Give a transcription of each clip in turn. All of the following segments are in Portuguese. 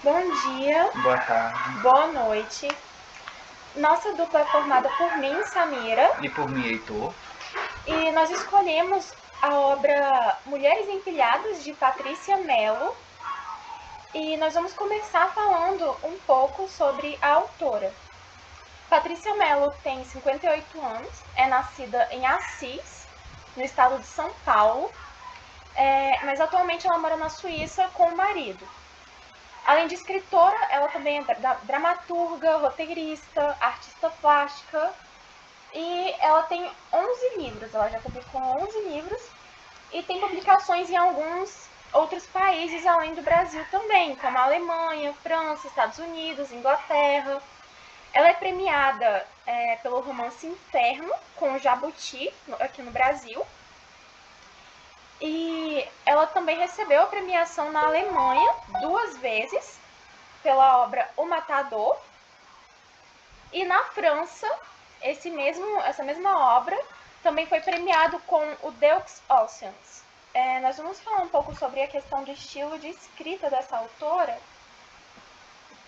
Bom dia, Boa tarde. boa noite. Nossa dupla é formada por mim, Samira, E por mim, Heitor. e nós escolhemos a obra Mulheres Empilhadas, de Patrícia Mello, e nós vamos começar falando um pouco sobre a autora. Patrícia Mello tem 58 anos, é nascida em Assis, no estado de São Paulo, mas atualmente ela mora na Suíça com o marido. Além de escritora, ela também é dramaturga, roteirista, artista plástica, e ela tem 11 livros, ela já publicou 11 livros e tem publicações em alguns outros países além do Brasil também, como a Alemanha, França, Estados Unidos, Inglaterra. Ela é premiada pelo romance Inferno, com o Jabuti, aqui no Brasil. E ela também recebeu a premiação na Alemanha 2 vezes, pela obra O Matador. E na França, essa mesma obra também foi premiado com o Deux Oceans. Nós vamos falar um pouco sobre a questão do estilo de escrita dessa autora,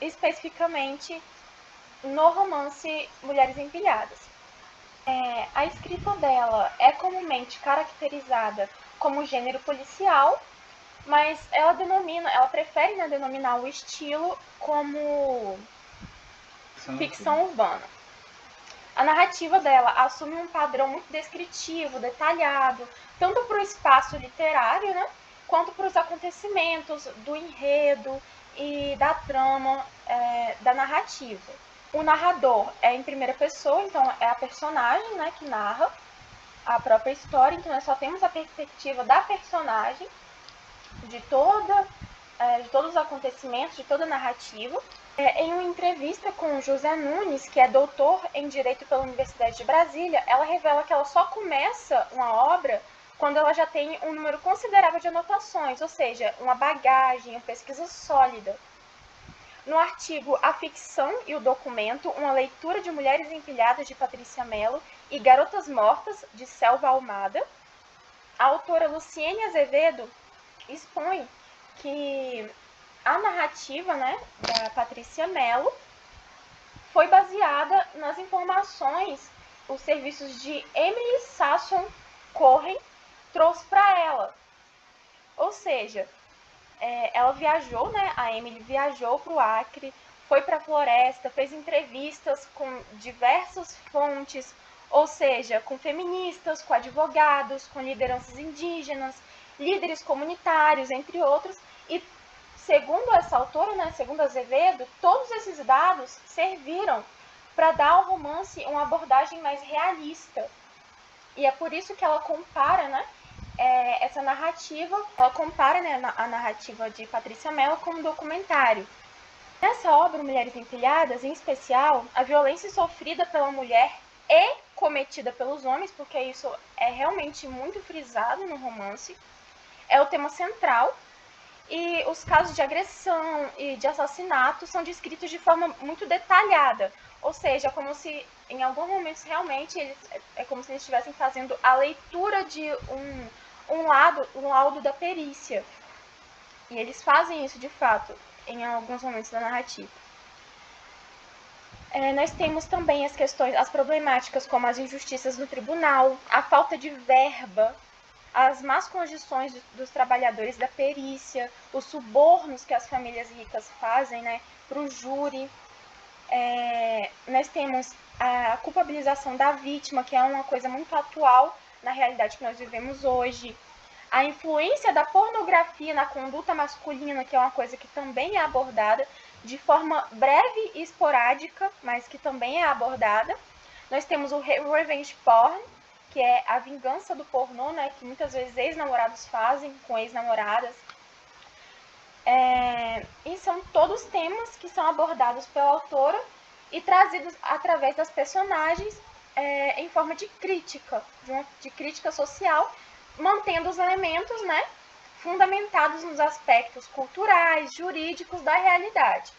especificamente no romance Mulheres Empilhadas. A escrita dela é comumente caracterizada como gênero policial, mas ela prefere, né, denominar o estilo como ficção urbana. A narrativa dela assume um padrão muito descritivo, detalhado, tanto para o espaço literário, né, quanto para os acontecimentos do enredo e da trama da narrativa. O narrador é em primeira pessoa, então é a personagem, né, que narra a própria história, então nós só temos a perspectiva da personagem, de todos os acontecimentos, de toda a narrativa. Em uma entrevista com o José Nunes, que é doutor em Direito pela Universidade de Brasília, ela revela que ela só começa uma obra quando ela já tem um número considerável de anotações, ou seja, uma bagagem, uma pesquisa sólida. No artigo A Ficção e o Documento, uma leitura de Mulheres Empilhadas, de Patrícia Mello, e Garotas Mortas, de Selva Almada, a autora Luciene Azevedo expõe que a narrativa, né, da Patrícia Mello foi baseada nas informações os serviços de Emily Sasson Cohen trouxe para ela. Ou seja, ela viajou, né, a Emily viajou para o Acre, foi para a floresta, fez entrevistas com diversas fontes, ou seja, com feministas, com advogados, com lideranças indígenas, líderes comunitários, entre outros, e segundo essa autora, né, segundo Azevedo, todos esses dados serviram para dar ao romance uma abordagem mais realista. E é por isso que ela compara, né, essa narrativa, ela compara, né, a narrativa de Patrícia Mello com um documentário. Nessa obra, Mulheres Empilhadas, em especial, a violência sofrida pela mulher e cometida pelos homens, porque isso é realmente muito frisado no romance, é o tema central, e os casos de agressão e de assassinato são descritos de forma muito detalhada, ou seja, como se em alguns momentos realmente é como se eles estivessem fazendo a leitura de um laudo da perícia. E eles fazem isso de fato em alguns momentos da narrativa. Nós temos também as problemáticas como as injustiças no tribunal, a falta de verba, as más condições dos trabalhadores da perícia, os subornos que as famílias ricas fazem, né, para o júri. Nós temos a culpabilização da vítima, que é uma coisa muito atual na realidade que nós vivemos hoje. A influência da pornografia na conduta masculina, que é uma coisa que também é abordada de forma breve e esporádica, mas que também é abordada. Nós temos o revenge porn, que é a vingança do pornô, né, que muitas vezes ex-namorados fazem com ex-namoradas. E são todos temas que são abordados pela autora e trazidos através das personagens em forma de crítica, de crítica social, mantendo os elementos, né, fundamentados nos aspectos culturais, jurídicos da realidade.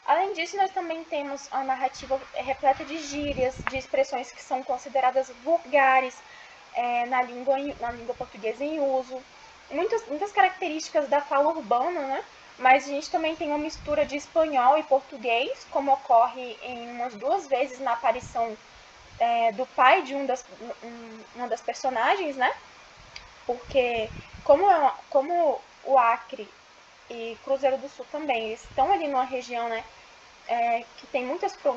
Além disso, nós também temos a narrativa repleta de gírias, de expressões que são consideradas vulgares na língua portuguesa em uso. Muitas características da fala urbana, né, Mas a gente também tem uma mistura de espanhol e português, como ocorre em umas 2 vezes na aparição do pai de uma das personagens, né? Porque como o Acre e Cruzeiro do Sul também, eles estão ali numa região, né, que tem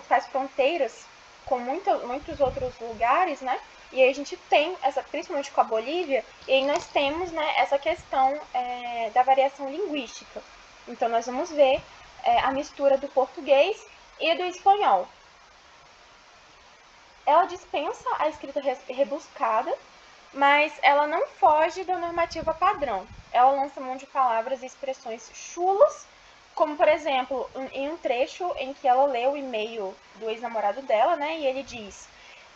faz fronteiras com muitos outros lugares, né? E aí a gente tem, principalmente com a Bolívia, e aí nós temos, né, essa questão da variação linguística. Então nós vamos ver a mistura do português e do espanhol. Ela dispensa a escrita rebuscada, mas ela não foge da normativa padrão. Ela lança mão de palavras e expressões chulas, como, por exemplo, em um trecho em que ela lê o e-mail do ex-namorado dela, né? E ele diz: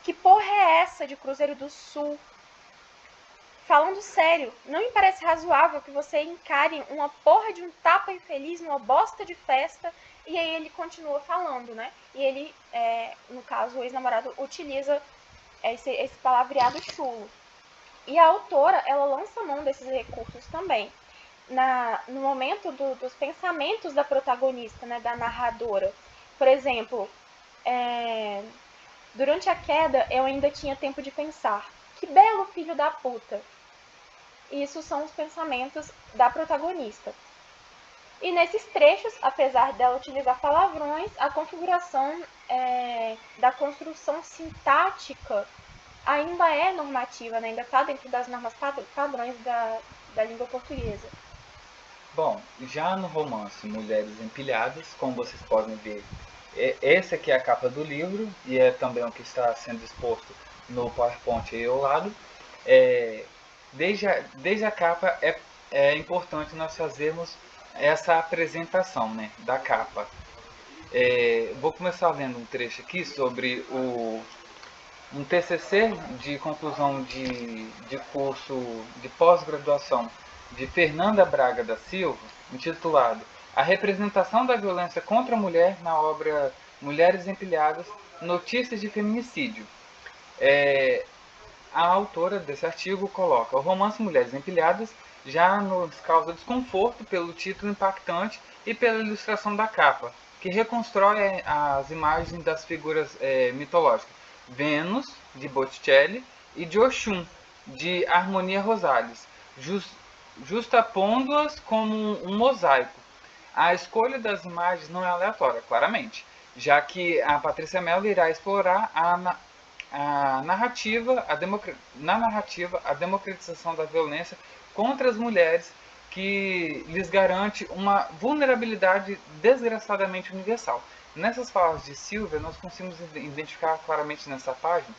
"Que porra é essa de Cruzeiro do Sul? Falando sério, não me parece razoável que você encare uma porra de um tapa infeliz numa bosta de festa." E aí ele continua falando, né? E ele, no caso, o ex-namorado utiliza esse palavreado chulo. E a autora, ela lança mão desses recursos também. No momento dos pensamentos da protagonista, né, da narradora. Por exemplo, durante a queda eu ainda tinha tempo de pensar. Que belo filho da puta. Isso são os pensamentos da protagonista. E nesses trechos, apesar dela utilizar palavrões, a configuração da construção sintática ainda é normativa, né? Ainda está dentro das normas padrões da língua portuguesa. Bom, já no romance Mulheres Empilhadas, como vocês podem ver, essa aqui é a capa do livro e é também o que está sendo exposto no PowerPoint aí ao lado. Desde a capa é importante nós fazermos essa apresentação, né, da capa. Vou começar lendo um trecho aqui sobre um TCC de conclusão de curso de pós-graduação de Fernanda Braga da Silva, intitulado A Representação da Violência contra a Mulher na obra Mulheres Empilhadas, Notícias de Feminicídio. A autora desse artigo coloca: o romance Mulheres Empilhadas já nos causa desconforto pelo título impactante e pela ilustração da capa, que reconstrói as imagens das figuras mitológicas Vênus, de Botticelli, e de Oxum, de Harmonia Rosales, justapondo-as como um mosaico. A escolha das imagens não é aleatória, claramente, já que a Patrícia Mello irá explorar na narrativa, a democratização da violência contra as mulheres, que lhes garante uma vulnerabilidade desgraçadamente universal. Nessas falas de Silvia, nós conseguimos identificar claramente nessa página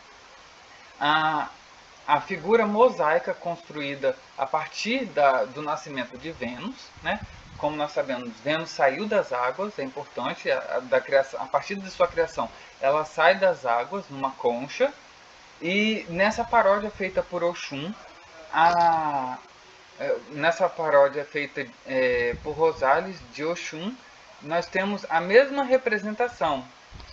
a figura mosaica construída a partir do nascimento de Vênus, né? Como nós sabemos, Vênus saiu das águas, é importante, a partir de sua criação, ela sai das águas numa concha, e nessa paródia feita por Oxum, nessa paródia feita por Rosales de Oxum, nós temos a mesma representação,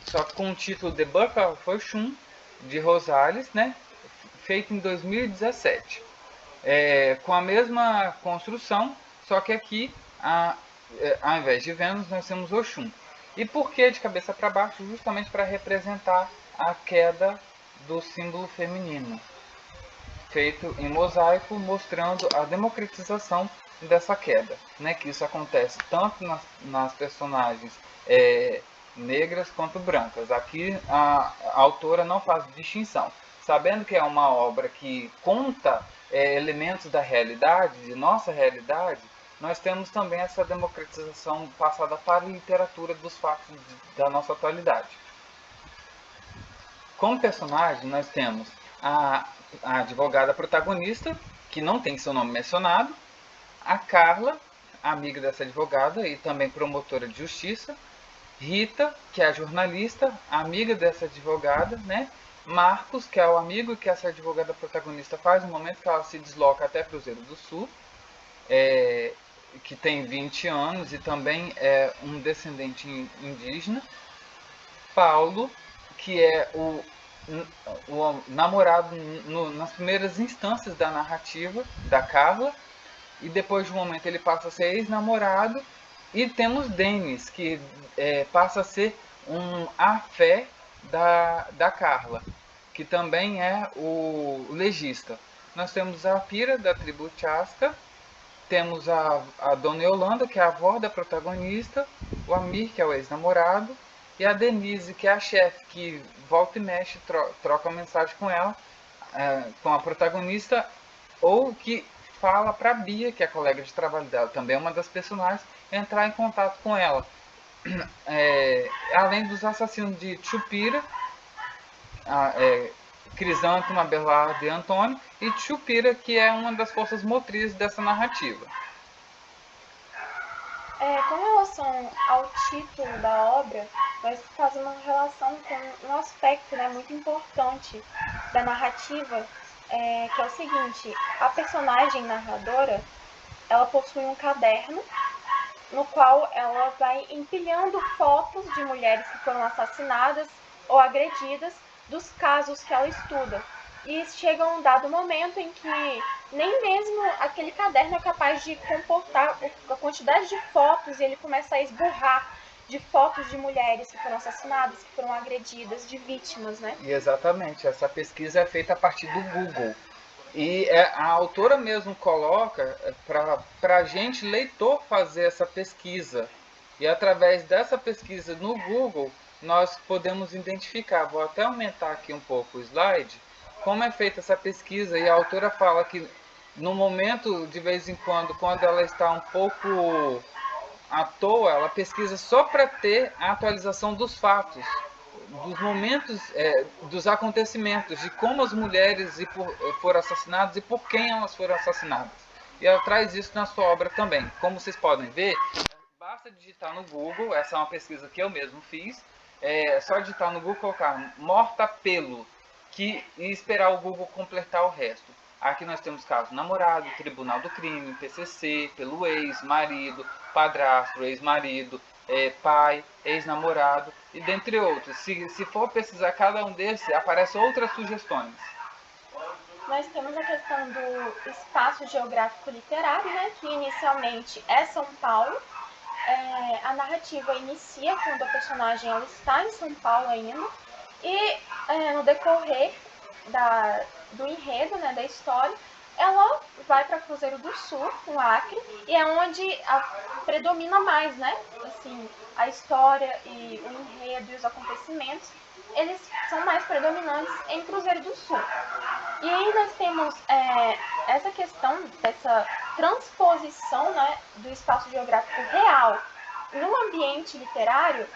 só com o título The Book of Oxum, de Rosales, né? Feito em 2017. Com a mesma construção, só que aqui, ao invés de Vênus, nós temos Oxum. E por que de cabeça para baixo? Justamente para representar a queda do símbolo feminino, feito em mosaico, mostrando a democratização dessa queda, né? Que isso acontece tanto nas personagens negras quanto brancas. Aqui a autora não faz distinção, sabendo que é uma obra que conta elementos da realidade, de nossa realidade. Nós temos também essa democratização passada para a literatura dos fatos da nossa atualidade. Como personagem, nós temos a advogada protagonista, que não tem seu nome mencionado, a Carla, amiga dessa advogada e também promotora de justiça, Rita, que é a jornalista, amiga dessa advogada, né? Marcos, que é o amigo que essa advogada protagonista faz no momento que ela se desloca até Cruzeiro do Sul, que tem 20 anos e também é um descendente indígena. Paulo, que é o namorado nas primeiras instâncias da narrativa da Carla, e depois de um momento ele passa a ser ex-namorado, E temos Denis, que passa a ser um afé da Carla, que também é o legista. Nós temos a Pira, da tribo Chasca, temos a Dona Yolanda, que é a avó da protagonista, o Amir, que é o ex-namorado, e a Denise, que é a chefe, que volta e mexe, troca mensagem com ela, com a protagonista, ou que fala para Bia, que é a colega de trabalho dela, também é uma das personagens, entrar em contato com ela. Além dos assassinos de Chupira, Crisântemo, Abelardo e Antônio, e Chupira, que é uma das forças motrizes dessa narrativa. Com relação ao título da obra, nós fazemos uma relação com um aspecto, né, muito importante da narrativa, que é o seguinte: a personagem narradora, ela possui um caderno no qual ela vai empilhando fotos de mulheres que foram assassinadas ou agredidas dos casos que ela estuda. E chega um dado momento em que nem mesmo aquele caderno é capaz de comportar a quantidade de fotos, e ele começa a esburrar de fotos de mulheres que foram assassinadas, que foram agredidas, de vítimas, né? E exatamente, essa pesquisa é feita a partir do Google. E a autora mesmo coloca para a gente, leitor, fazer essa pesquisa. E através dessa pesquisa no Google, nós podemos identificar. Vou até aumentar aqui um pouco o slide. Como é feita essa pesquisa, e a autora fala que no momento, de vez em quando ela está um pouco à toa, ela pesquisa só para ter a atualização dos fatos, dos momentos, dos acontecimentos, de como as mulheres foram assassinadas e por quem elas foram assassinadas. E ela traz isso na sua obra também. Como vocês podem ver, basta digitar no Google, essa é uma pesquisa que eu mesmo fiz, só digitar no Google, colocar morta pelo, e esperar o Google completar o resto. Aqui nós temos caso namorado, tribunal do crime, PCC, pelo ex, marido, padrasto, ex-marido, pai, ex-namorado, e dentre outros. Se for pesquisar cada um desses, aparecem outras sugestões. Nós temos a questão do espaço geográfico literário, né, que inicialmente é São Paulo. A narrativa inicia quando a personagem ela está em São Paulo ainda, e no decorrer do enredo, né, da história, ela vai para Cruzeiro do Sul, no Acre, e é onde predomina mais, né, assim, a história e o enredo e os acontecimentos, eles são mais predominantes em Cruzeiro do Sul. E aí nós temos essa questão dessa transposição, né, do espaço geográfico real no ambiente literário,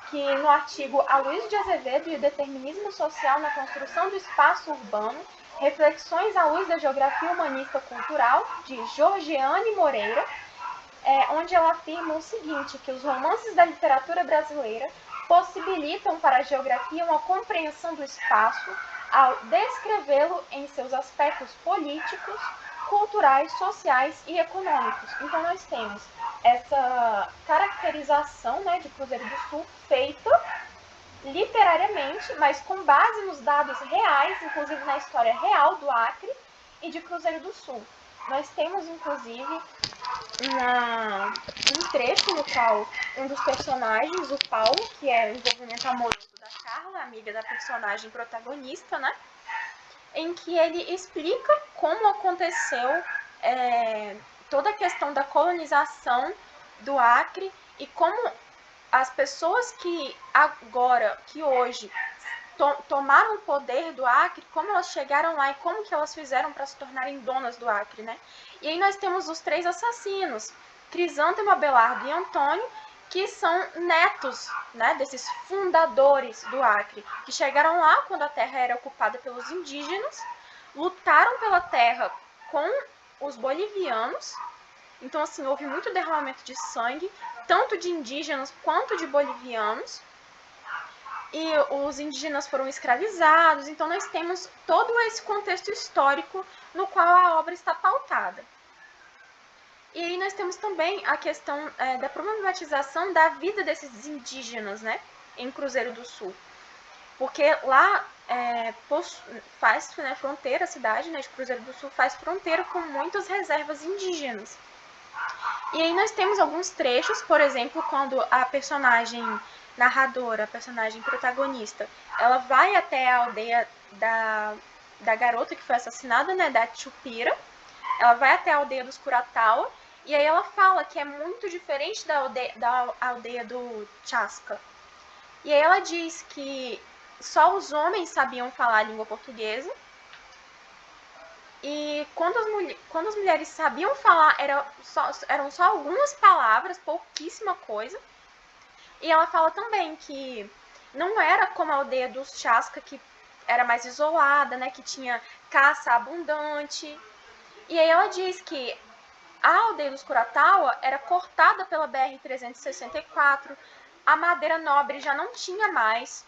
que no artigo Aloysio de Azevedo e o Determinismo Social na Construção do Espaço Urbano, Reflexões à Luz da Geografia Humanista Cultural, de Georgiane Moreira, onde ela afirma o seguinte, que os romances da literatura brasileira possibilitam para a geografia uma compreensão do espaço ao descrevê-lo em seus aspectos políticos, culturais, sociais e econômicos. Então nós temos essa caracterização, né, de Cruzeiro do Sul feita literariamente, mas com base nos dados reais, inclusive na história real do Acre e de Cruzeiro do Sul. Nós temos, inclusive, um trecho no qual um dos personagens, o Paulo, que é o envolvimento amoroso da Carla, amiga da personagem protagonista, né, em que ele explica como aconteceu toda a questão da colonização do Acre e como as pessoas que hoje tomaram o poder do Acre, como elas chegaram lá e como que elas fizeram para se tornarem donas do Acre, né? E aí nós temos os três assassinos, Crisântemo, Abelardo e Antônio, que são netos, né, desses fundadores do Acre, que chegaram lá quando a terra era ocupada pelos indígenas, lutaram pela terra com os bolivianos. Então, assim, houve muito derramamento de sangue, tanto de indígenas quanto de bolivianos. E os indígenas foram escravizados. Então, nós temos todo esse contexto histórico no qual a obra está pautada. E aí nós temos também a questão da problematização da vida desses indígenas, né, em Cruzeiro do Sul. Porque lá faz fronteira, a cidade, né, de Cruzeiro do Sul faz fronteira com muitas reservas indígenas. E aí nós temos alguns trechos, por exemplo, quando a personagem narradora, a personagem protagonista, ela vai até a aldeia da garota que foi assassinada, né, da Chupira. Ela vai até a aldeia dos Kuratawa, e aí ela fala que é muito diferente da aldeia do Chaska. E aí ela diz que só os homens sabiam falar a língua portuguesa, e quando as mulheres sabiam falar, eram só algumas palavras, pouquíssima coisa. E ela fala também que não era como a aldeia dos Chaska, que era mais isolada, né, que tinha caça abundante. E aí ela diz que a aldeia dos Kuratawa era cortada pela BR-364, a madeira nobre já não tinha mais,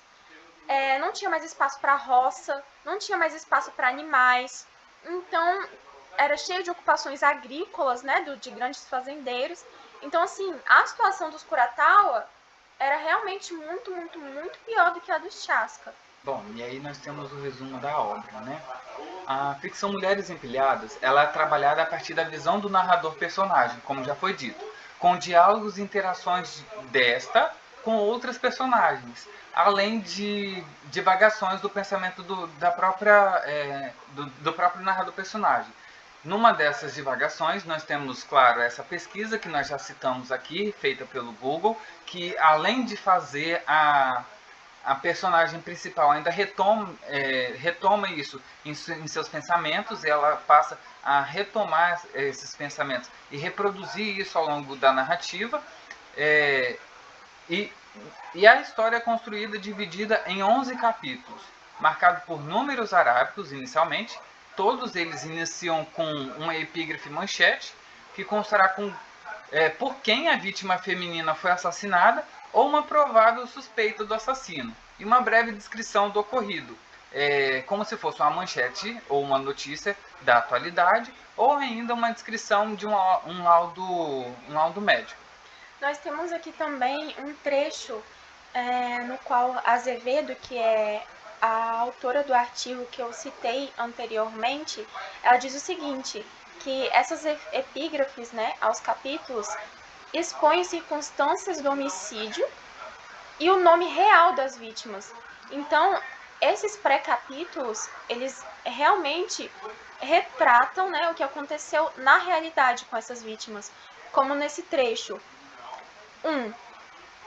não tinha mais espaço para roça, não tinha mais espaço para animais. Então, era cheio de ocupações agrícolas, né, de grandes fazendeiros. Então, assim, a situação dos Kuratawa era realmente muito, muito, muito pior do que a dos Chaska. Bom, e aí nós temos o resumo da obra, né? A ficção Mulheres Empilhadas, ela é trabalhada a partir da visão do narrador-personagem, como já foi dito, com diálogos e interações desta com outras personagens, além de divagações do pensamento do próprio narrador-personagem. Numa dessas divagações, nós temos, claro, essa pesquisa que nós já citamos aqui, feita pelo Google, que além de fazer a personagem principal ainda retoma isso em seus pensamentos, ela passa a retomar esses pensamentos e reproduzir isso ao longo da narrativa. E a história é construída, dividida em 11 capítulos, marcado por números arábicos inicialmente. Todos eles iniciam com uma epígrafe manchete, que constará com por quem a vítima feminina foi assassinada ou uma provável suspeita do assassino, e uma breve descrição do ocorrido, como se fosse uma manchete ou uma notícia da atualidade, ou ainda uma descrição de um laudo médico. Nós temos aqui também um trecho no qual Azevedo, que é a autora do artigo que eu citei anteriormente, ela diz o seguinte, que essas epígrafes, né, aos capítulos, expõem circunstâncias do homicídio e o nome real das vítimas. Então, esses pré-capítulos, eles realmente retratam, né, o que aconteceu na realidade com essas vítimas, como nesse trecho. 1.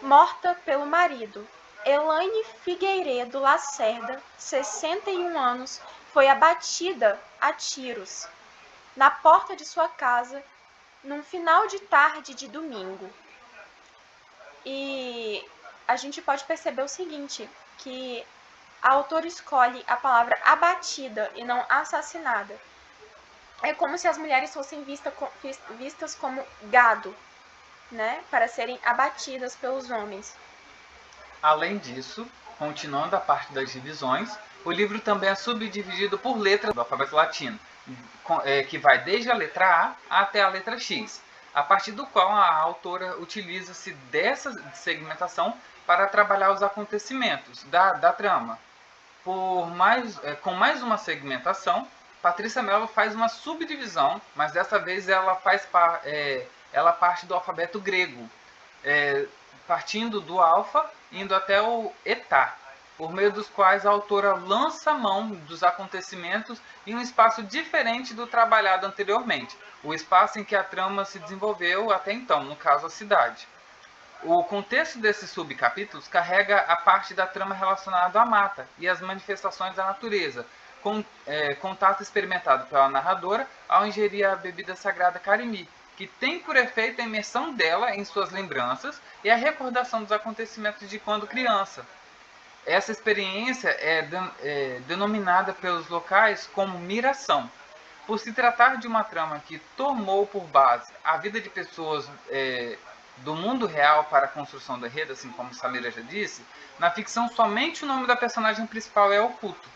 Morta pelo marido. Elaine Figueiredo Lacerda, 61 anos, foi abatida a tiros na porta de sua casa num final de tarde de domingo. E a gente pode perceber o seguinte, que a autora escolhe a palavra abatida e não assassinada. É como se as mulheres fossem vistas como gado, né, para serem abatidas pelos homens. Além disso, continuando a parte das divisões, o livro também é subdividido por letras do alfabeto latino, que vai desde a letra A até a letra X, a partir do qual a autora utiliza-se dessa segmentação para trabalhar os acontecimentos da trama. Com mais uma segmentação, Patrícia Mello faz uma subdivisão, mas dessa vez ela parte do alfabeto grego, partindo do alfa, indo até o etá, por meio dos quais a autora lança mão dos acontecimentos em um espaço diferente do trabalhado anteriormente, o espaço em que a trama se desenvolveu até então, no caso a cidade. O contexto desses subcapítulos carrega a parte da trama relacionada à mata e às manifestações da natureza, com contato experimentado pela narradora ao ingerir a bebida sagrada carimi, que tem por efeito a imersão dela em suas lembranças e a recordação dos acontecimentos de quando criança. Essa experiência é denominada pelos locais como miração. Por se tratar de uma trama que tomou por base a vida de pessoas do mundo real para a construção do enredo, assim como Samira já disse, na ficção somente o nome da personagem principal é oculto.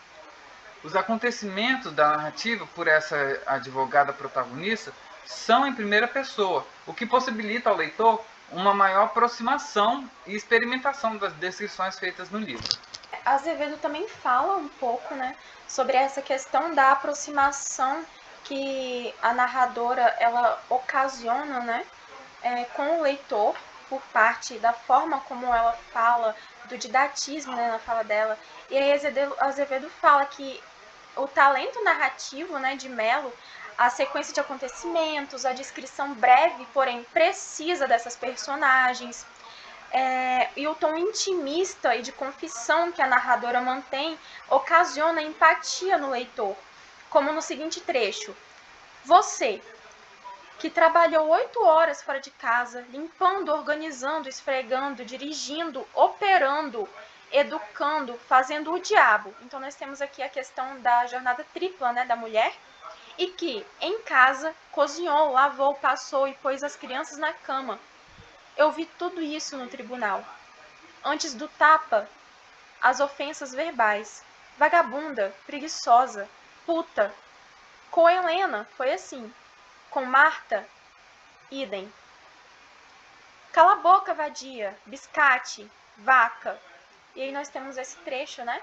Os acontecimentos da narrativa por essa advogada protagonista são em primeira pessoa, o que possibilita ao leitor uma maior aproximação e experimentação das descrições feitas no livro. Azevedo também fala um pouco, né, sobre essa questão da aproximação que a narradora ela ocasiona, né, com o leitor, por parte da forma como ela fala, do didatismo, né, na fala dela. E aí Azevedo fala que o talento narrativo, né, de Mello, a sequência de acontecimentos, a descrição breve, porém precisa dessas personagens, e o tom intimista e de confissão que a narradora mantém ocasiona empatia no leitor, como no seguinte trecho: você, que trabalhou 8 horas fora de casa, limpando, organizando, esfregando, dirigindo, operando, educando, fazendo o diabo. Então nós temos aqui a questão da jornada tripla, né, da mulher, e que em casa cozinhou, lavou, passou e pôs as crianças na cama. Eu vi tudo isso no tribunal. Antes do tapa, as ofensas verbais. Vagabunda, preguiçosa, puta. Com Helena foi assim. Com Marta, idem. Cala a boca, vadia, biscate, vaca. E aí nós temos esse trecho, né,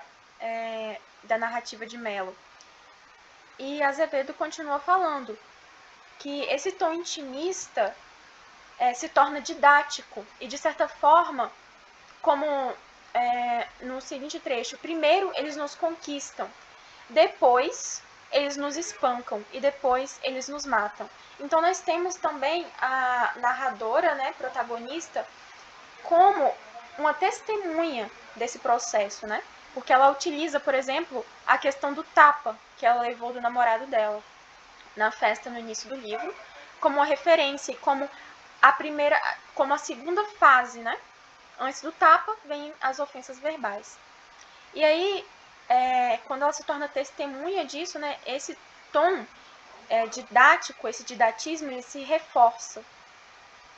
da narrativa de Mello. E Azevedo continua falando que esse tom intimista se torna didático e, de certa forma, como no seguinte trecho: primeiro eles nos conquistam, depois eles nos espancam e depois eles nos matam. Então nós temos também a narradora, né, protagonista, como uma testemunha desse processo, né? Porque ela utiliza, por exemplo, a questão do tapa que ela levou do namorado dela na festa no início do livro, como uma referência e como a segunda fase, né? Antes do tapa, vem as ofensas verbais. E aí, quando ela se torna testemunha disso, né, esse tom didático, esse didatismo, ele se reforça.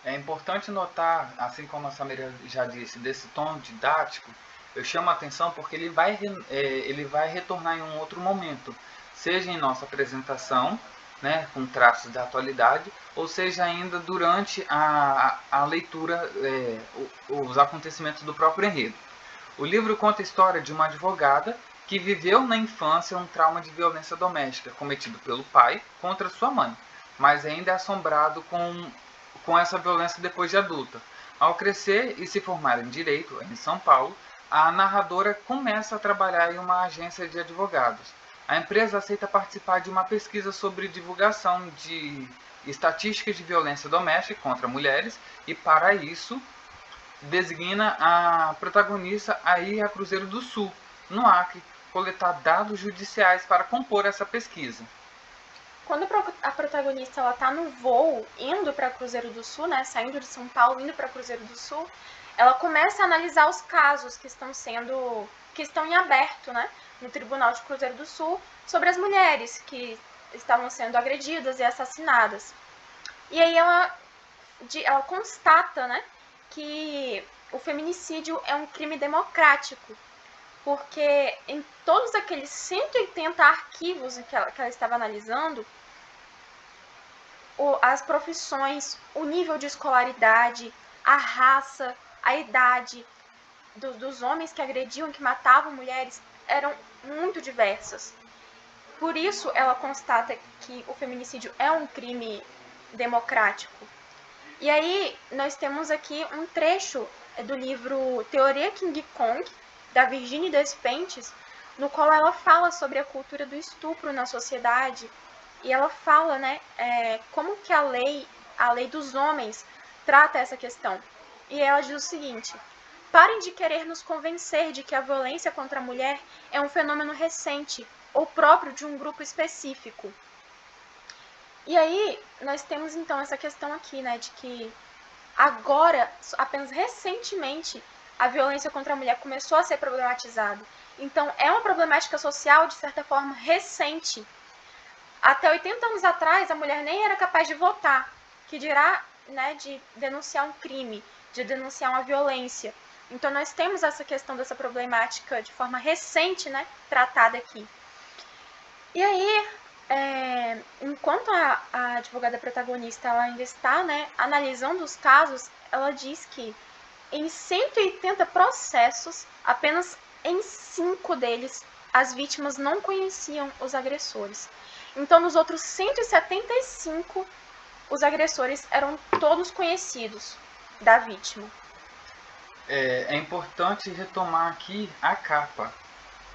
É importante notar, assim como a Samira já disse, desse tom didático, eu chamo a atenção porque ele vai retornar em um outro momento, seja em nossa apresentação, né, com traços da atualidade, ou seja ainda durante a leitura, os acontecimentos do próprio enredo. O livro conta a história de uma advogada que viveu na infância um trauma de violência doméstica cometido pelo pai contra sua mãe, mas ainda é assombrado com essa violência depois de adulta. Ao crescer e se formar em Direito, em São Paulo, a narradora começa a trabalhar em uma agência de advogados. A empresa aceita participar de uma pesquisa sobre divulgação de estatísticas de violência doméstica contra mulheres e, para isso, designa a protagonista a ir a Cruzeiro do Sul, no Acre, coletar dados judiciais para compor essa pesquisa. Quando a protagonista está no voo, indo para Cruzeiro do Sul, né, saindo de São Paulo, indo para Cruzeiro do Sul, ela começa a analisar os casos que estão em aberto, né, no Tribunal de Cruzeiro do Sul, sobre as mulheres que estavam sendo agredidas e assassinadas. E aí ela constata, né, que o feminicídio é um crime democrático, porque em todos aqueles 180 arquivos que ela estava analisando, as profissões, o nível de escolaridade, a raça, a idade dos homens que agrediam, que matavam mulheres, eram muito diversas. Por isso, ela constata que o feminicídio é um crime democrático. E aí, nós temos aqui um trecho do livro Teoria King Kong, da Virginie Despentes, no qual ela fala sobre a cultura do estupro na sociedade, e ela fala, né, como que a lei dos homens trata essa questão. E ela diz o seguinte: parem de querer nos convencer de que a violência contra a mulher é um fenômeno recente ou próprio de um grupo específico. E aí, nós temos então essa questão aqui, né, de que agora, apenas recentemente, a violência contra a mulher começou a ser problematizada. Então, é uma problemática social, de certa forma, recente. Até 80 anos atrás, a mulher nem era capaz de votar, que dirá, né, de denunciar um crime, de denunciar uma violência. Então, nós temos essa questão dessa problemática de forma recente, né, tratada aqui. E aí, enquanto a advogada protagonista ela ainda está, né, analisando os casos, ela diz que em 180 processos, apenas em 5 deles, as vítimas não conheciam os agressores. Então, nos outros 175, os agressores eram todos conhecidos da vítima. É importante retomar aqui a capa.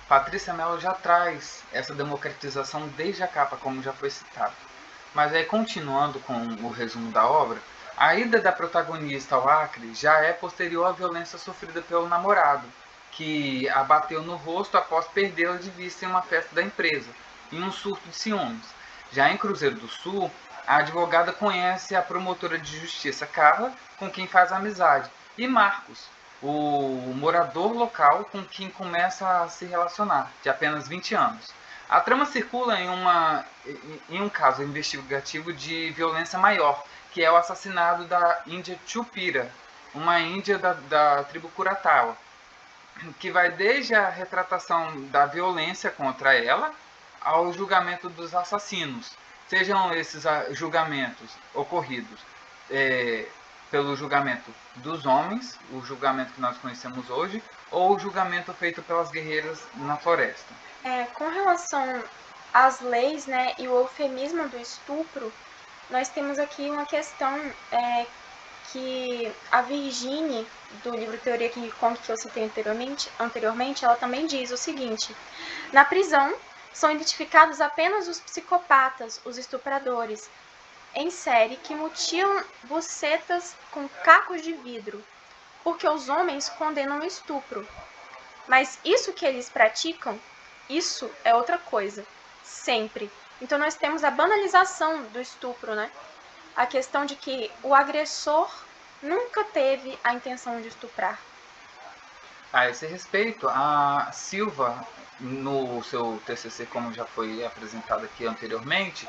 Patrícia Mello já traz essa democratização desde a capa, como já foi citado. Mas aí, continuando com o resumo da obra, a ida da protagonista ao Acre já é posterior à violência sofrida pelo namorado, que a bateu no rosto após perdê-la de vista em uma festa da empresa, em um surto de ciúmes. Já em Cruzeiro do Sul, a advogada conhece a promotora de justiça Carla, com quem faz amizade, e Marcos, o morador local com quem começa a se relacionar, de apenas 20 anos. A trama circula em um caso investigativo de violência maior, que é o assassinato da índia Chupira, uma índia da tribo Curaçao, que vai desde a retratação da violência contra ela ao julgamento dos assassinos. Sejam esses julgamentos ocorridos pelo julgamento dos homens, o julgamento que nós conhecemos hoje, ou o julgamento feito pelas guerreiras na floresta. Com relação às leis, né, e o eufemismo do estupro, nós temos aqui uma questão que a Virginie, do livro Teoria King Kong, que eu citei anteriormente, ela também diz o seguinte: na prisão são identificados apenas os psicopatas, os estupradores, em série que mutilam bucetas com cacos de vidro, porque os homens condenam o estupro. Mas isso que eles praticam, isso é outra coisa, sempre. Então nós temos a banalização do estupro, né? A questão de que o agressor nunca teve a intenção de estuprar. A esse respeito, a Silva, no seu TCC, como já foi apresentado aqui anteriormente,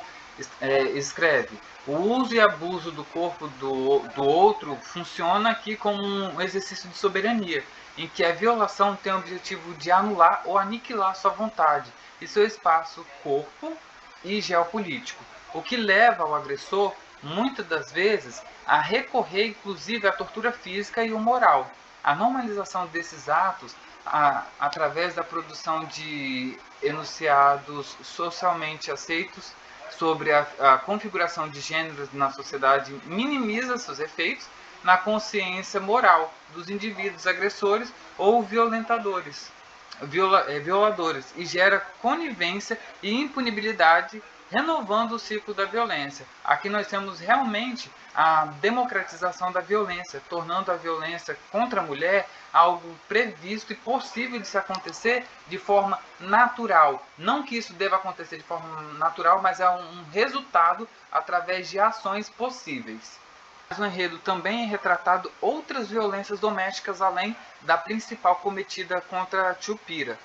escreve: o uso e abuso do corpo do outro funciona aqui como um exercício de soberania, em que a violação tem o objetivo de anular ou aniquilar sua vontade e seu espaço corpo e geopolítico, o que leva o agressor, muitas das vezes, a recorrer inclusive à tortura física e moral. A normalização desses atos, através da produção de enunciados socialmente aceitos sobre a configuração de gêneros na sociedade, minimiza seus efeitos na consciência moral dos indivíduos agressores ou violadores, e gera conivência e impunibilidade, renovando o ciclo da violência. Aqui nós temos realmente a democratização da violência, tornando a violência contra a mulher algo previsto e possível de se acontecer de forma natural. Não que isso deva acontecer de forma natural, mas é um resultado através de ações possíveis. No enredo também é retratado outras violências domésticas além da principal cometida contra Chupira,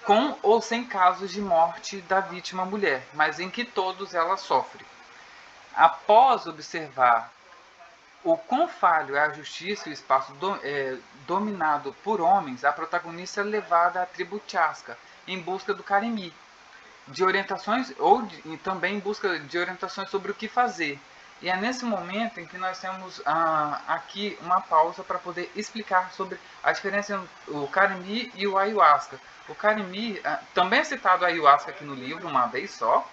com ou sem casos de morte da vítima mulher, mas em que todos ela sofre. Após observar o quão falho é a justiça e o espaço dominado por homens, a protagonista é levada à tribo Chasca em busca do Carimi, de orientações e também em busca de orientações sobre o que fazer. E é nesse momento em que nós temos aqui uma pausa para poder explicar sobre a diferença entre o Carimi e o Ayahuasca. O Carimi, também é citado a Ayahuasca aqui no livro, uma vez só,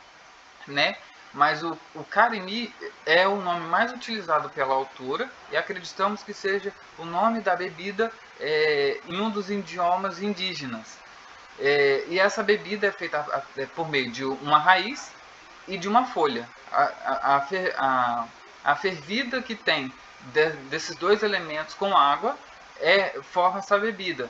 né? Mas o Carimi é o nome mais utilizado pela autora e acreditamos que seja o nome da bebida em um dos idiomas indígenas. E essa bebida é feita por meio de uma raiz e de uma folha. A fervida que tem desses dois elementos com água forma essa bebida.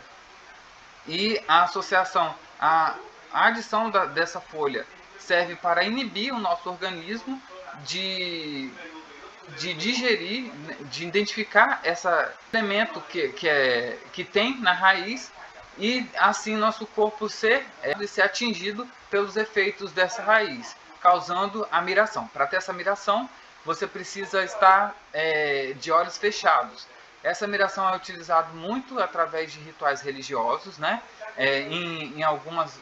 E a associação, a adição dessa folha serve para inibir o nosso organismo de digerir, de identificar esse elemento que tem na raiz e assim nosso corpo ser atingido pelos efeitos dessa raiz, causando a miração. Para ter essa miração, você precisa estar de olhos fechados. Essa miração é utilizada muito através de rituais religiosos, né? Em algumas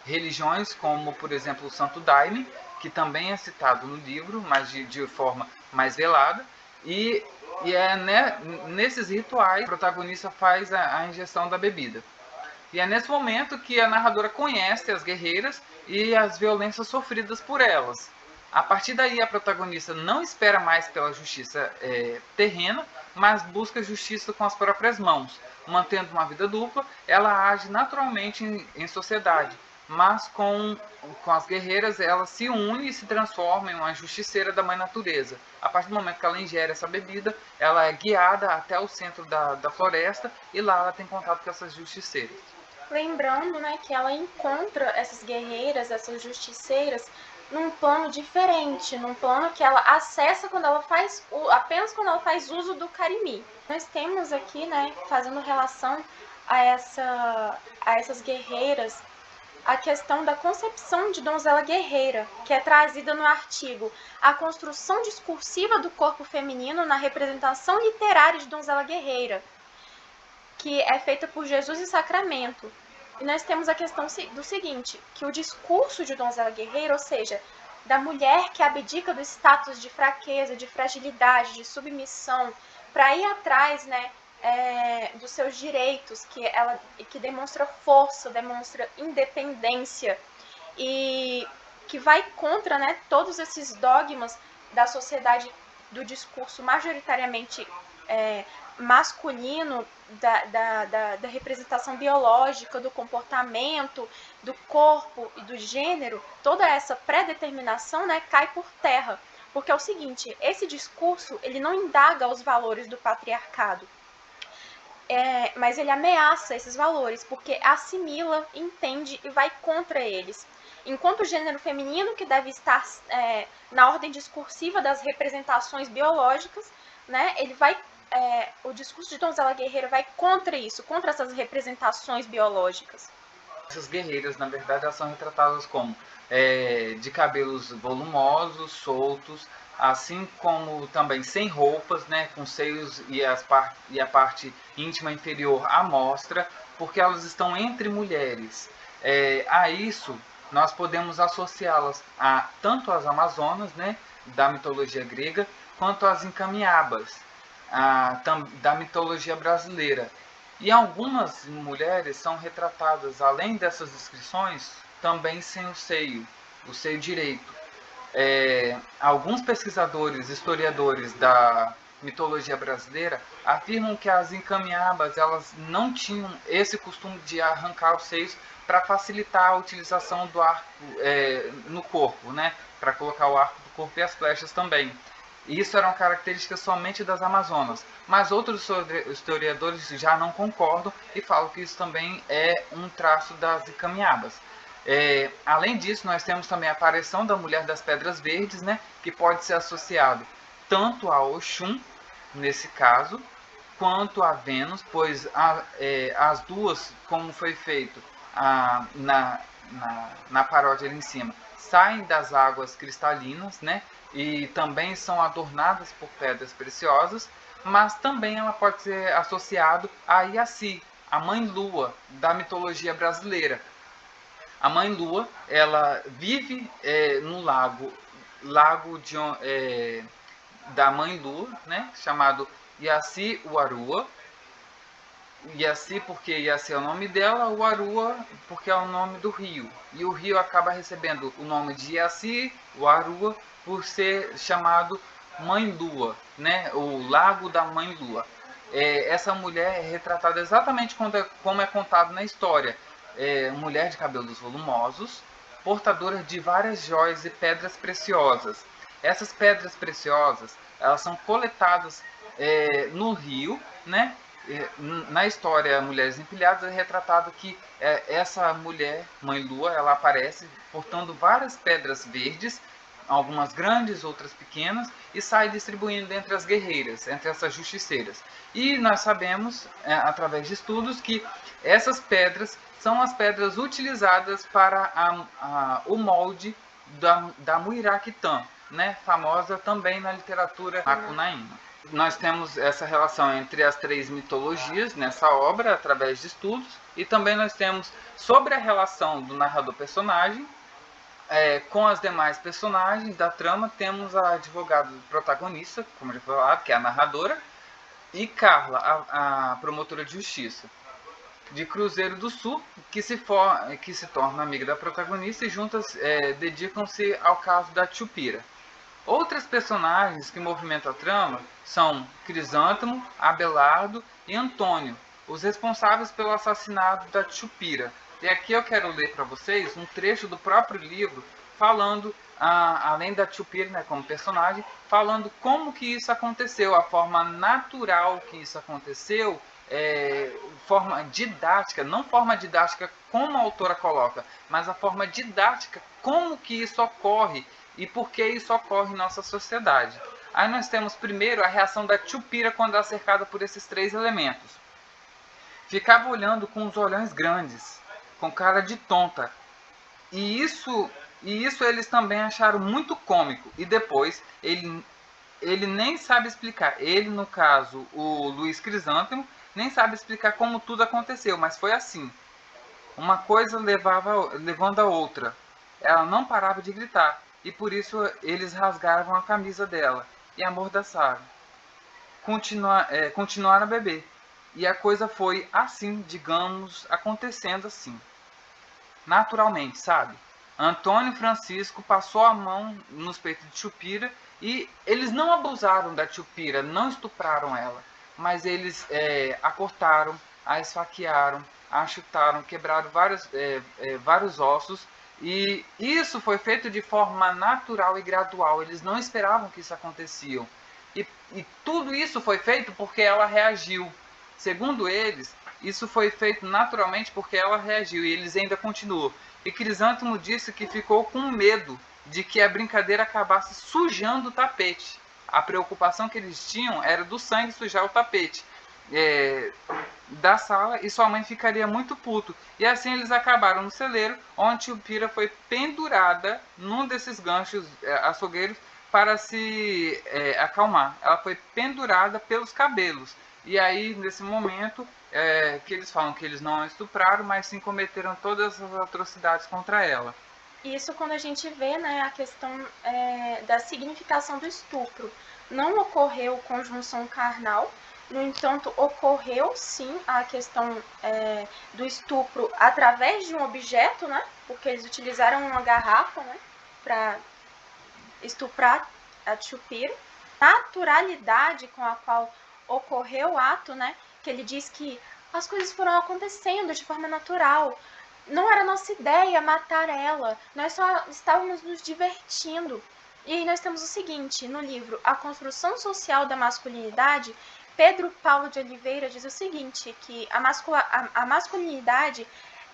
religiões, como por exemplo o Santo Daime, que também é citado no livro, mas de forma mais velada. E nesses rituais, o protagonista faz a ingestão da bebida. E é nesse momento que a narradora conhece as guerreiras e as violências sofridas por elas. A partir daí, a protagonista não espera mais pela justiça terrena, mas busca justiça com as próprias mãos. Mantendo uma vida dupla, ela age naturalmente em sociedade, mas com as guerreiras ela se une e se transforma em uma justiceira da mãe natureza. A partir do momento que ela ingere essa bebida, ela é guiada até o centro da floresta e lá ela tem contato com essas justiceiras. Lembrando, né, que ela encontra essas guerreiras, essas justiceiras, num plano diferente, num plano que ela acessa quando ela faz apenas quando ela faz uso do Karimi. Nós temos aqui, né, fazendo relação a essas guerreiras, a questão da concepção de donzela guerreira, que é trazida no artigo A Construção Discursiva do Corpo Feminino na Representação Literária de Donzela Guerreira, que é feita por Jesus e Sacramento. E nós temos a questão do seguinte, que o discurso de donzela guerreira, ou seja, da mulher que abdica do status de fraqueza, de fragilidade, de submissão, para ir atrás, né, dos seus direitos, que demonstra força, demonstra independência, e que vai contra, né, todos esses dogmas da sociedade, do discurso majoritariamente masculino, da representação biológica, do comportamento, do corpo e do gênero. Toda essa pré-determinação, né, cai por terra. Porque é o seguinte, esse discurso ele não indaga os valores do patriarcado, mas ele ameaça esses valores, porque assimila, entende e vai contra eles. Enquanto o gênero feminino, que deve estar na ordem discursiva das representações biológicas, né, ele vai, o discurso de donzela guerreira vai contra isso, contra essas representações biológicas. Essas guerreiras, na verdade, elas são retratadas como de cabelos volumosos, soltos, assim como também sem roupas, né, com seios e a parte íntima inferior à mostra, porque elas estão entre mulheres. A isso, nós podemos associá-las a tanto as Amazonas, né, da mitologia grega, quanto as Encaminhabas, da mitologia brasileira. E algumas mulheres são retratadas, além dessas descrições, também sem o seio direito. Alguns pesquisadores, historiadores da mitologia brasileira afirmam que as encaminhabas elas não tinham esse costume de arrancar os seios para facilitar a utilização do arco no corpo, né? Para colocar o arco do corpo e as flechas também. Isso eram características somente das Amazonas, mas outros historiadores já não concordam e falam que isso também é um traço das encaminhabas. Além disso, nós temos também a aparição da mulher das pedras verdes, né, que pode ser associado tanto a Oxum, nesse caso, quanto a Vênus, pois as duas, como foi feito na paródia ali em cima, saem das águas cristalinas, né, e também são adornadas por pedras preciosas, mas também ela pode ser associada a Iaci, a mãe lua da mitologia brasileira. A mãe lua, ela vive no lago da mãe lua, né, chamado Iaci Uarua. Iaci porque Iaci é o nome dela, Uarua porque é o nome do rio. E o rio acaba recebendo o nome de Iaci Uarua por ser chamado Mãe Lua, né, o Lago da Mãe Lua. Essa mulher é retratada exatamente como é contado na história. Mulher de cabelos volumosos, portadora de várias joias e pedras preciosas. Essas pedras preciosas, elas são coletadas no rio, né? Na história Mulheres Empilhadas é retratado que essa mulher, Mãe Lua, ela aparece portando várias pedras verdes, algumas grandes, outras pequenas, e sai distribuindo entre as guerreiras, entre essas justiceiras. E nós sabemos, através de estudos, que essas pedras são as pedras utilizadas para o molde da Muiraquitã, né? Famosa também na literatura macunaíma. Nós temos essa relação entre as três mitologias nessa obra, através de estudos, e também nós temos sobre a relação do narrador-personagem com as demais personagens da trama. Temos a advogada protagonista, como já foi falado, que é a narradora, e Carla, a promotora de justiça. de Cruzeiro do Sul, que se torna amiga da protagonista e juntas dedicam-se ao caso da Tchupira. Outras personagens que movimentam a trama são Crisântemo, Abelardo e Antônio, os responsáveis pelo assassinato da Tchupira. E aqui eu quero ler para vocês um trecho do próprio livro falando, além da Tchupira, né, como personagem, falando como que isso aconteceu, a forma natural que isso aconteceu, forma didática, não forma didática como a autora coloca, mas a forma didática como que isso ocorre e por que isso ocorre em nossa sociedade. Aí nós temos primeiro a reação da Tchupira quando é cercada por esses três elementos. Ficava olhando com os olhões grandes, com cara de tonta. E isso eles também acharam muito cômico. E depois, ele nem sabe explicar. Ele, no caso, o Luiz Crisântemo, nem sabe explicar como tudo aconteceu, mas foi assim. Uma coisa levando a outra. Ela não parava de gritar, e por isso eles rasgavam a camisa dela e amordaçaram. Continuaram a beber. E a coisa foi assim, digamos, acontecendo assim. Naturalmente, sabe? Antônio Francisco passou a mão nos peitos de Tchupira e eles não abusaram da Tchupira, não estupraram ela, mas eles a cortaram, a esfaquearam, a chutaram, quebraram vários ossos e isso foi feito de forma natural e gradual. Eles não esperavam que isso acontecia. E tudo isso foi feito porque ela reagiu. Segundo eles, isso foi feito naturalmente porque ela reagiu e eles ainda continuam. E Crisântemo disse que ficou com medo de que a brincadeira acabasse sujando o tapete. A preocupação que eles tinham era do sangue sujar o tapete da sala e sua mãe ficaria muito puto. E assim eles acabaram no celeiro, onde Tchupira foi pendurada num desses ganchos açougueiros para se acalmar. Ela foi pendurada pelos cabelos. E aí, nesse momento, que eles falam que eles não a estupraram, mas sim cometeram todas as atrocidades contra ela. Isso quando a gente vê, né, a questão da significação do estupro. Não ocorreu conjunção carnal, no entanto, ocorreu sim a questão do estupro através de um objeto, né, porque eles utilizaram uma garrafa, né, para estuprar a Tchupira. Naturalidade com a qual ocorreu o ato, né, que ele diz que as coisas foram acontecendo de forma natural. Não era nossa ideia matar ela, nós só estávamos nos divertindo. E aí nós temos o seguinte, no livro A Construção Social da Masculinidade, Pedro Paulo de Oliveira diz o seguinte, que a masculinidade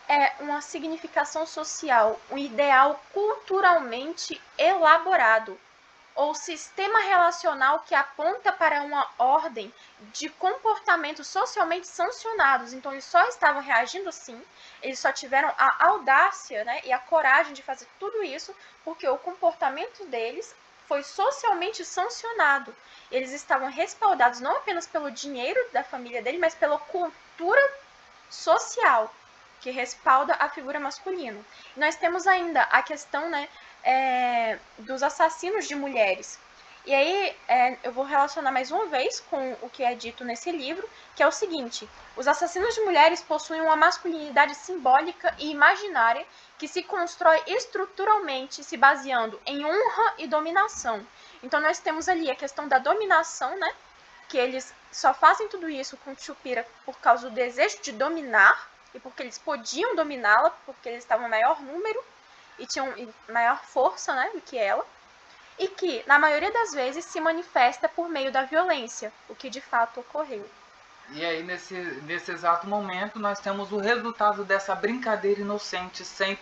é uma significação social, um ideal culturalmente elaborado, ou sistema relacional que aponta para uma ordem de comportamentos socialmente sancionados. Então, eles só estavam reagindo assim, eles só tiveram a audácia, né, e a coragem de fazer tudo isso porque o comportamento deles foi socialmente sancionado. Eles estavam respaldados não apenas pelo dinheiro da família dele, mas pela cultura social que respalda a figura masculina. E nós temos ainda a questão, né, dos assassinos de mulheres. E aí eu vou relacionar mais uma vez com o que é dito nesse livro, que é o seguinte: os assassinos de mulheres possuem uma masculinidade simbólica e imaginária que se constrói estruturalmente se baseando em honra e dominação. Então nós temos ali a questão da dominação, né? Que eles só fazem tudo isso com Tchupira por causa do desejo de dominar e porque eles podiam dominá-la, porque eles estavam em maior número e tinham maior força, né, do que ela, e que, na maioria das vezes, se manifesta por meio da violência, o que de fato ocorreu. E aí, nesse exato momento, nós temos o resultado dessa brincadeira inocente, sem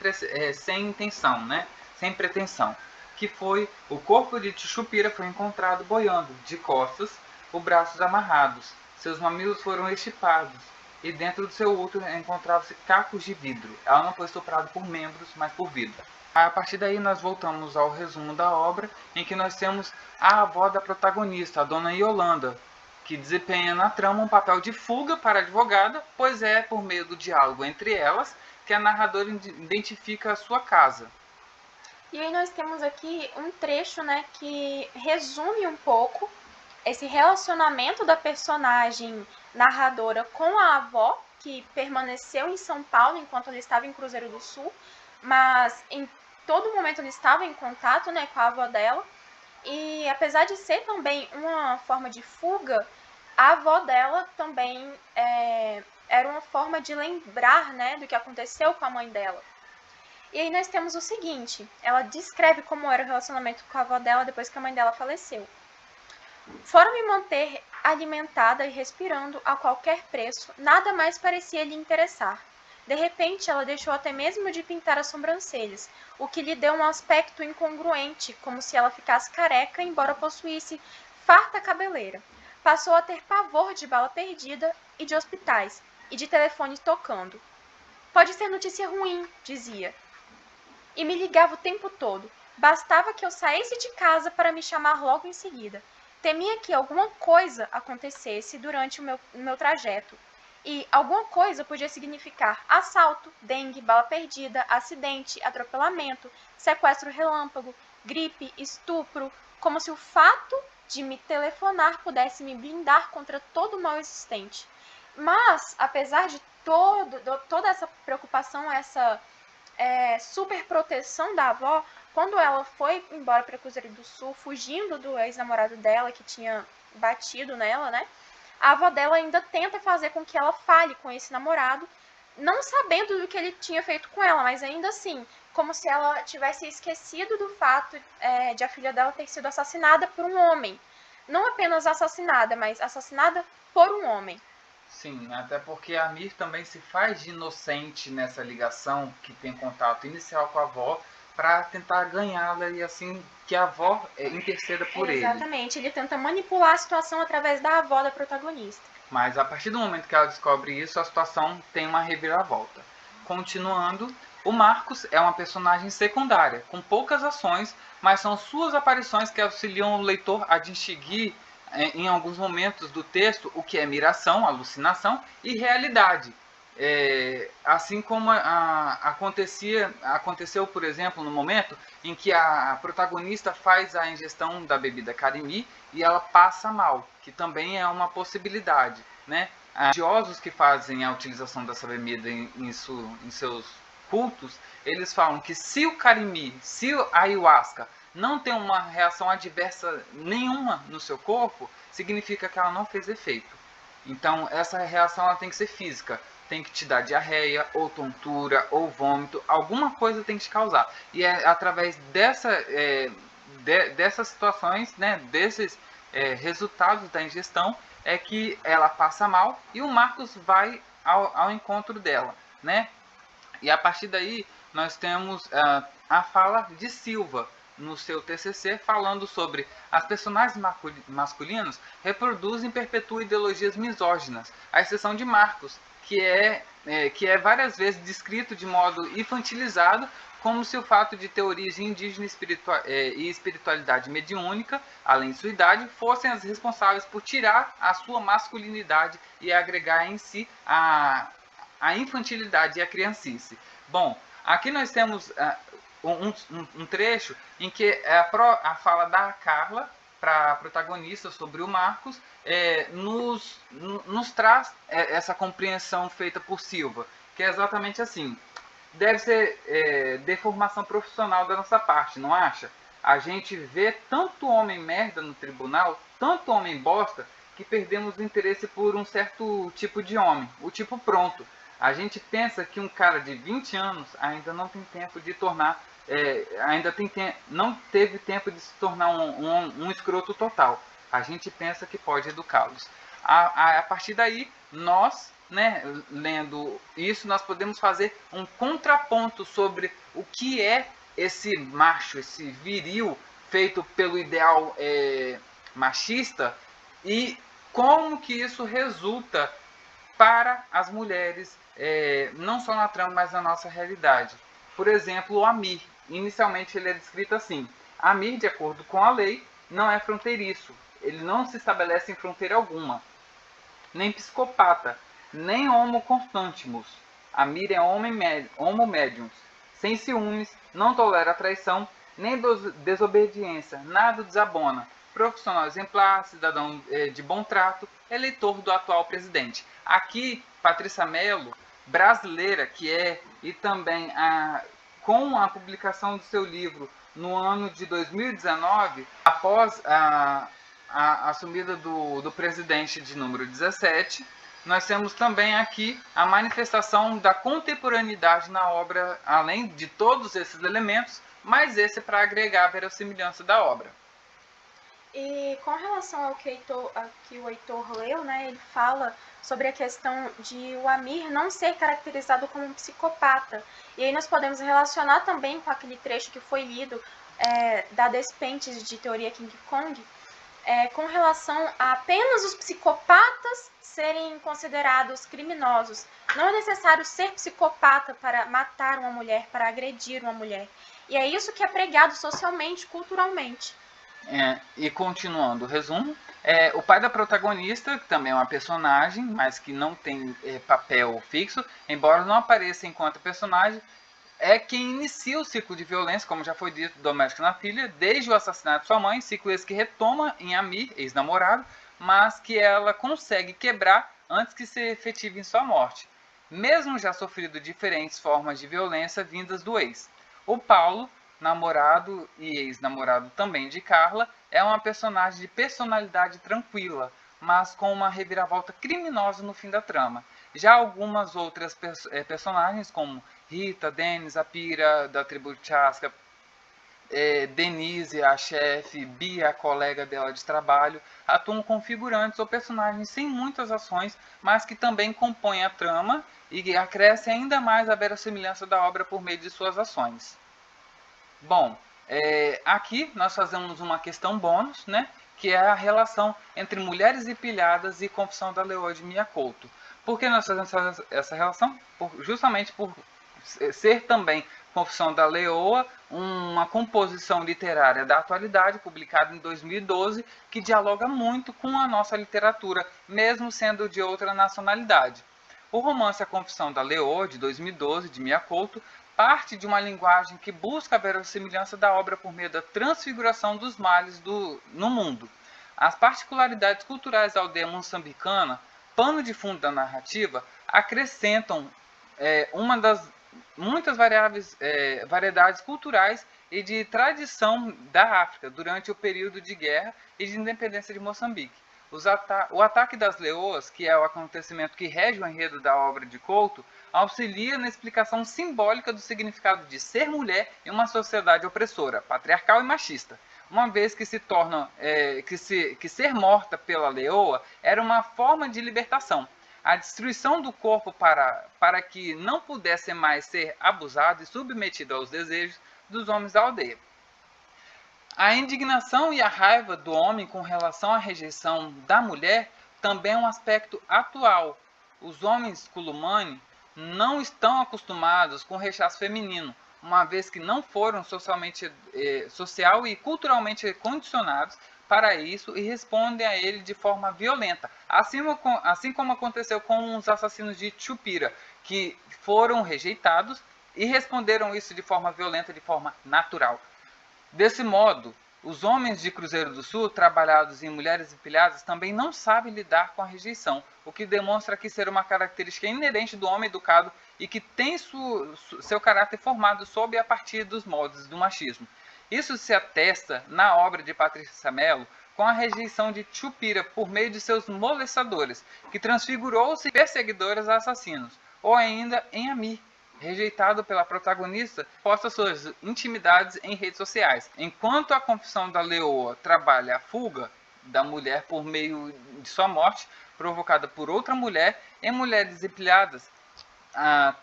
intenção, né? Sem pretensão. Que foi, o corpo de Tchupira foi encontrado boiando, de costas, os braços amarrados. Seus mamilos foram extirpados. E dentro do seu útero encontravam-se cacos de vidro. Ela não foi estuprada por membros, mas por vidro. A partir daí nós voltamos ao resumo da obra, em que nós temos a avó da protagonista, a dona Yolanda, que desempenha na trama um papel de fuga para a advogada, pois é por meio do diálogo entre elas que a narradora identifica a sua casa. E aí nós temos aqui um trecho, né, que resume um pouco esse relacionamento da personagem narradora com a avó, que permaneceu em São Paulo enquanto ele estava em Cruzeiro do Sul, mas em todo momento ele estava em contato, né, com a avó dela. E apesar de ser também uma forma de fuga, a avó dela também era uma forma de lembrar, né, do que aconteceu com a mãe dela. E aí nós temos o seguinte, ela descreve como era o relacionamento com a avó dela depois que a mãe dela faleceu. Fora me manter alimentada e respirando a qualquer preço, nada mais parecia lhe interessar. De repente, ela deixou até mesmo de pintar as sobrancelhas, o que lhe deu um aspecto incongruente, como se ela ficasse careca, embora possuísse farta cabeleira. Passou a ter pavor de bala perdida e de hospitais, e de telefone tocando. Pode ser notícia ruim, dizia. E me ligava o tempo todo. Bastava que eu saísse de casa para me chamar logo em seguida. Temia que alguma coisa acontecesse durante o meu trajeto. E alguma coisa podia significar assalto, dengue, bala perdida, acidente, atropelamento, sequestro relâmpago, gripe, estupro, como se o fato de me telefonar pudesse me blindar contra todo o mal existente. Mas, apesar de toda essa preocupação, essa super proteção da avó, quando ela foi embora para Cruzeiro do Sul, fugindo do ex-namorado dela, que tinha batido nela, né? A avó dela ainda tenta fazer com que ela fale com esse namorado, não sabendo do que ele tinha feito com ela, mas ainda assim, como se ela tivesse esquecido do fato de a filha dela ter sido assassinada por um homem. Não apenas assassinada, mas assassinada por um homem. Sim, até porque a Mir também se faz de inocente nessa ligação que tem contato inicial com a avó para tentar ganhá-la e assim que a avó interceda por ele. Exatamente, ele tenta manipular a situação através da avó da protagonista. Mas a partir do momento que ela descobre isso, a situação tem uma reviravolta. Continuando, o Marcos é uma personagem secundária, com poucas ações, mas são suas aparições que auxiliam o leitor a distinguir em alguns momentos do texto o que é miração, alucinação e realidade. Assim como aconteceu, por exemplo, no momento em que a protagonista faz a ingestão da bebida Carimi e ela passa mal, que também é uma possibilidade, né? Religiosos que fazem a utilização dessa bebida em seus cultos, eles falam que se o Carimi, se a ayahuasca não tem uma reação adversa nenhuma no seu corpo, significa que ela não fez efeito. Então essa reação ela tem que ser física, tem que te dar diarreia, ou tontura, ou vômito, alguma coisa tem que te causar. E é através dessas situações, né, desses resultados da ingestão, é que ela passa mal e o Marcos vai ao encontro dela, né? E a partir daí nós temos a fala de Silva no seu TCC falando sobre as personagens masculinos reproduzem e perpetuam ideologias misóginas, à exceção de Marcos, que é várias vezes descrito de modo infantilizado, como se o fato de ter origem indígena e espiritualidade mediúnica, além de sua idade, fossem as responsáveis por tirar a sua masculinidade e agregar em si a infantilidade e a criancice. Bom, aqui nós temos um trecho em que a fala da Carla para a protagonista sobre o Marcos nos traz essa compreensão feita por Silva, que é exatamente assim. Deve ser deformação profissional da nossa parte, não acha? A gente vê tanto homem merda no tribunal, tanto homem bosta, que perdemos o interesse por um certo tipo de homem, o tipo pronto. A gente pensa que um cara de 20 anos ainda não tem tempo de tornar, não teve tempo de se tornar um escroto total. A gente pensa que pode educá-los. A partir daí, nós, né, lendo isso, nós podemos fazer um contraponto sobre o que é esse macho, esse viril feito pelo ideal machista e como que isso resulta para as mulheres, não só na trama, mas na nossa realidade. Por exemplo, o Amir. Inicialmente ele é descrito assim: Amir, de acordo com a lei, não é fronteiriço. Ele não se estabelece em fronteira alguma. Nem psicopata, nem homo constantimus. Amir é homo médiums, sem ciúmes, não tolera traição, nem desobediência, nada desabona. profissional exemplar, cidadão de bom trato, eleitor do atual presidente. Aqui, Patrícia Mello, brasileira que é, e também com a publicação do seu livro no ano de 2019, após a sumida do presidente de número 17, nós temos também aqui a manifestação da contemporaneidade na obra, além de todos esses elementos, mas esse para agregar a verossimilhança da obra. E com relação ao que o Heitor leu, né, ele fala sobre a questão de o Amir não ser caracterizado como um psicopata. E aí nós podemos relacionar também com aquele trecho que foi lido da Despentes de Teoria King Kong, com relação a apenas os psicopatas serem considerados criminosos. Não é necessário ser psicopata para matar uma mulher, para agredir uma mulher. E é isso que é pregado socialmente, culturalmente. E continuando o resumo, o pai da protagonista, que também é uma personagem, mas que não tem papel fixo, embora não apareça enquanto personagem, é quem inicia o ciclo de violência, como já foi dito, doméstico na filha, desde o assassinato de sua mãe, ciclo esse que retoma em Amir, ex-namorado, mas que ela consegue quebrar antes que se efetive em sua morte, mesmo já sofrido diferentes formas de violência vindas do ex. O Paulo, namorado e ex-namorado também de Carla, é uma personagem de personalidade tranquila, mas com uma reviravolta criminosa no fim da trama. Já algumas outras personagens, como Rita, Denis, a Pira, da tribo Chasca, Denise, a chefe, Bia, a colega dela de trabalho, atuam como figurantes ou personagens sem muitas ações, mas que também compõem a trama e acrescem ainda mais a verossimilhança da obra por meio de suas ações. Bom, aqui nós fazemos uma questão bônus, né, que é a relação entre Mulheres Empilhadas e Confissão da Leoa de Mia Couto. Por que nós fazemos essa relação? Justamente por ser também Confissão da Leoa uma composição literária da atualidade, publicada em 2012, que dialoga muito com a nossa literatura, mesmo sendo de outra nacionalidade. O romance A Confissão da Leoa, de 2012, de Mia Couto, parte de uma linguagem que busca a verossimilhança da obra por meio da transfiguração dos males no mundo. As particularidades culturais da aldeia moçambicana, pano de fundo da narrativa, acrescentam uma das muitas variedades culturais e de tradição da África durante o período de guerra e de independência de Moçambique. O ataque das leoas, que é o acontecimento que rege o enredo da obra de Couto, auxilia na explicação simbólica do significado de ser mulher em uma sociedade opressora, patriarcal e machista, uma vez que se torna que ser morta pela leoa era uma forma de libertação. A destruição do corpo para que não pudesse mais ser abusado e submetido aos desejos dos homens da aldeia. A indignação e a raiva do homem com relação à rejeição da mulher também é um aspecto atual. Os homens Culumane não estão acostumados com o rechaço feminino, uma vez que não foram social e culturalmente condicionados para isso e respondem a ele de forma violenta, assim como aconteceu com os assassinos de Chupira, que foram rejeitados e responderam isso de forma violenta, de forma natural. Desse modo, os homens de Cruzeiro do Sul, trabalhados em Mulheres Empilhadas, também não sabem lidar com a rejeição, o que demonstra aqui ser uma característica inerente do homem educado e que tem seu caráter formado sob e a partir dos moldes do machismo. Isso se atesta na obra de Patrícia Mello com a rejeição de Chupira por meio de seus molestadores, que transfigurou-se em perseguidores a assassinos, ou ainda em Amir, rejeitado pela protagonista, posta suas intimidades em redes sociais. Enquanto a Confissão da Leoa trabalha a fuga da mulher por meio de sua morte, provocada por outra mulher, em Mulheres Empilhadas,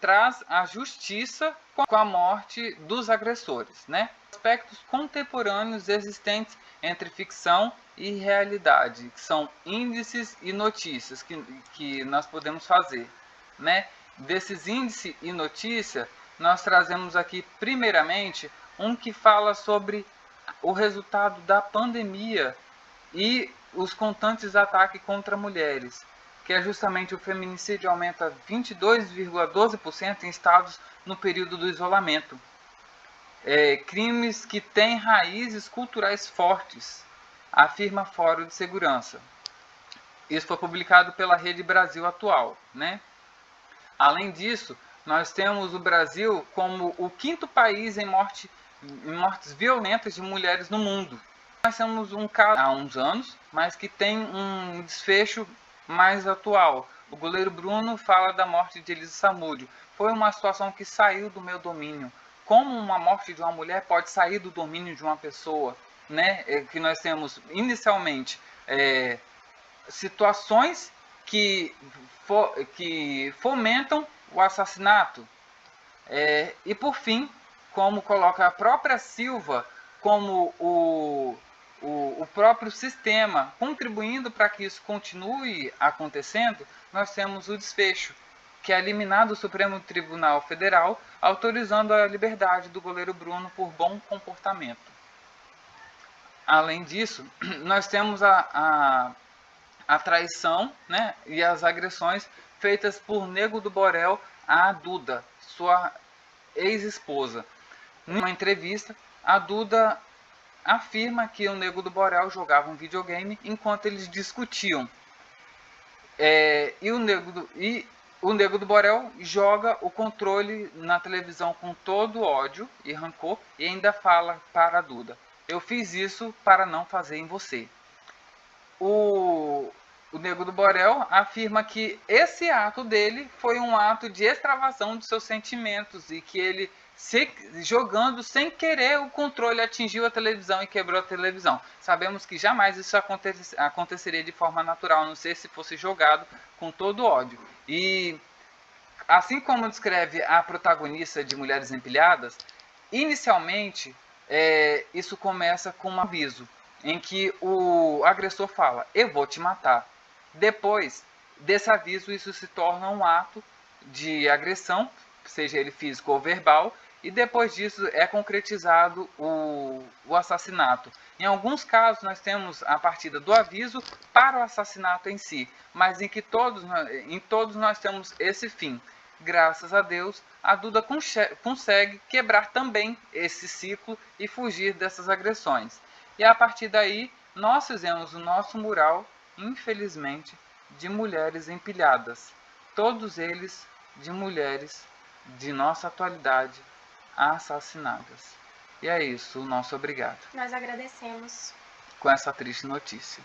traz a justiça com a morte dos agressores, né? Aspectos contemporâneos existentes entre ficção e realidade, que são índices e notícias que nós podemos fazer, né? Desses índices e notícia, nós trazemos aqui primeiramente um que fala sobre o resultado da pandemia e os constantes ataques contra mulheres, que é justamente o feminicídio aumenta 22,12% em estados no período do isolamento. Crimes que têm raízes culturais fortes afirma Fórum de Segurança. Isso foi publicado pela Rede Brasil Atual, né? Além disso, nós temos o Brasil como o 5º país em mortes violentas de mulheres no mundo. Nós temos um caso há uns anos, mas que tem um desfecho mais atual. O goleiro Bruno fala da morte de Elisa Samúdio. Foi uma situação que saiu do meu domínio. Como uma morte de uma mulher pode sair do domínio de uma pessoa, né? Que nós temos inicialmente situações que fomentam o assassinato. E por fim, como coloca a própria Silva, como o próprio sistema contribuindo para que isso continue acontecendo, nós temos o desfecho, que é a liminar do Supremo Tribunal Federal, autorizando a liberdade do goleiro Bruno por bom comportamento. Além disso, nós temos a traição, né, e as agressões feitas por Nego do Borel a Duda, sua ex-esposa. Numa entrevista, a Duda afirma que o Nego do Borel jogava um videogame enquanto eles discutiam. E o Nego do Borel joga o controle na televisão com todo ódio e rancor e ainda fala para a Duda: eu fiz isso para não fazer em você. O Nego do Borel afirma que esse ato dele foi um ato de extravasão dos seus sentimentos e que ele, jogando sem querer, o controle atingiu a televisão e quebrou a televisão. Sabemos que jamais isso aconteceria de forma natural, a não ser se fosse jogado com todo ódio. E assim como descreve a protagonista de Mulheres Empilhadas, inicialmente isso começa com um aviso em que o agressor fala: eu vou te matar. Depois desse aviso, isso se torna um ato de agressão, seja ele físico ou verbal, e depois disso é concretizado o assassinato. Em alguns casos nós temos a partida do aviso para o assassinato em si, mas em todos nós temos esse fim. Graças a Deus, a Duda consegue quebrar também esse ciclo e fugir dessas agressões. E a partir daí, nós fizemos o nosso mural, infelizmente, de mulheres empilhadas. Todos eles de mulheres de nossa atualidade assassinadas. E é isso, o nosso obrigado. Nós agradecemos. Com essa triste notícia.